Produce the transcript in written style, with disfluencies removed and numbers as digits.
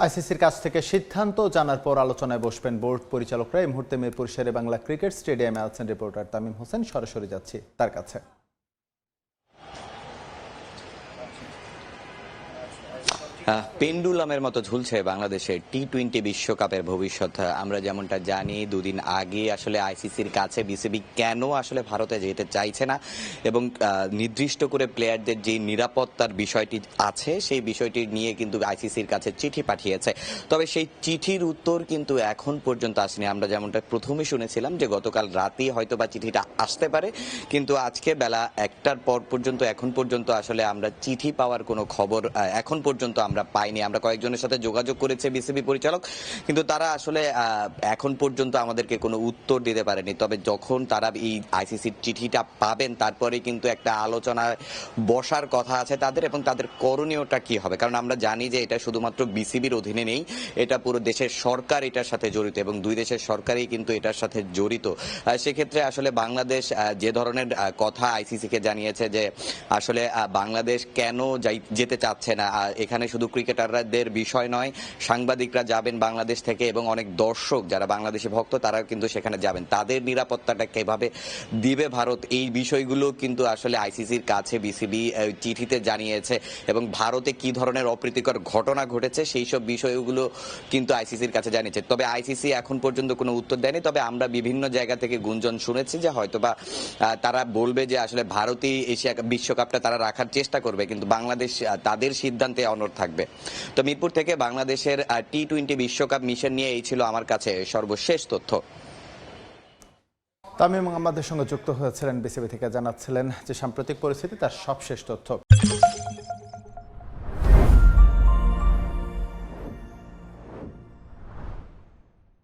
আইসিসির কাছ থেকে সিদ্ধান্ত জানার পর আলোচনায় বসবেন বোর্ড পরিচালকরা। এই মুহূর্তে মিরপুর শেরে বাংলা ক্রিকেট স্টেডিয়ামে আছেন রিপোর্টার তামিম হোসেন। সরাসরি যাচ্ছি তার কাছে। পেন্ডুলামের মতো ঝুলছে বাংলাদেশের টি-20 বিশ্বকাপের ভবিষ্যৎ। আমরা যেমনটা জানি, দুদিন আগে আসলে আইসিসির কাছে বিসিবি কেন আসলে ভারতে যেতে চাইছে না এবং নির্দিষ্ট করে প্লেয়ারদের যে নিরাপত্তার বিষয়টি আছে সেই বিষয়টি নিয়ে কিন্তু আইসিসির কাছে চিঠি পাঠিয়েছে। তবে সেই চিঠির উত্তর কিন্তু এখন পর্যন্ত আসেনি। আমরা যেমনটা প্রথমে শুনেছিলাম যে গতকাল রাতেই হয়তো বা চিঠিটা আসতে পারে, কিন্তু আজকে বেলা 1টার পর পর্যন্ত এখন পর্যন্ত আসলে আমরা চিঠি পাওয়ার কোনো খবর এখন পর্যন্ত আমরা পাইনি। আমরা কয়েকজনের সাথে যোগাযোগ করেছে বিসিবি পরিচালক, কিন্তু তারা আসলে এখন পর্যন্ত আমাদেরকে কোনো উত্তর দিতে পারেনি। তবে যখন তারা এই আইসিসির চিঠিটা পাবেন তারপরে কিন্তু একটা আলোচনায় বসার কথা আছে তাদের, এবং তাদের করণীয়টা কি হবে। কারণ আমরা জানি যে এটা শুধুমাত্র বিসিবির অধীনে নেই, এটা পুরো দেশের সরকার এটার সাথে জড়িত এবং দুই দেশের সরকারই কিন্তু এটার সাথে জড়িত। সেক্ষেত্রে আসলে বাংলাদেশ যে ধরনের কথা আইসিসিকে জানিয়েছে যে আসলে বাংলাদেশ কেন যেতে চাচ্ছে না, এখানে শুধু ক্রিকেটারদের বিষয় নয়, সাংবাদিকরা যাবেন বাংলাদেশ থেকে এবং অনেক দর্শক যারা বাংলাদেশি ভক্ত তারাও কিন্তু সেখানে যাবেন। তাদের নিরাপত্তাটা কিভাবে দিবে ভারত, এই বিষয়গুলো কিন্তু আসলে আইসিসির কাছে বিসিবি চিঠিতে জানিয়েছে এবং ভারতে কি ধরনের অপ্রীতিকর ঘটনা ঘটেছে সেই সব বিষয়গুলো কিন্তু আইসিসির কাছে জানিয়েছে। তবে আইসিসি এখন পর্যন্ত কোনো উত্তর দেয়নি। তবে আমরা বিভিন্ন জায়গা থেকে গুঞ্জন শুনেছি যে হয়তোবা তারা বলবে যে আসলে ভারতই এশিয়া বিশ্বকাপটা তারা রাখার চেষ্টা করবে, কিন্তু বাংলাদেশ তাদের সিদ্ধান্তে অনড় থাকবে। তো মিরপুর থেকে বাংলাদেশের টি-20 বিশ্বকাপ মিশন নিয়ে এই ছিল আমার কাছে সর্বশেষ তথ্য। তামিম আমাদের সঙ্গে যুক্ত হয়েছিলেন বিসিবি থেকে, জানাচ্ছিলেন যে সাম্প্রতিক পরিস্থিতি তার সবশেষ তথ্য।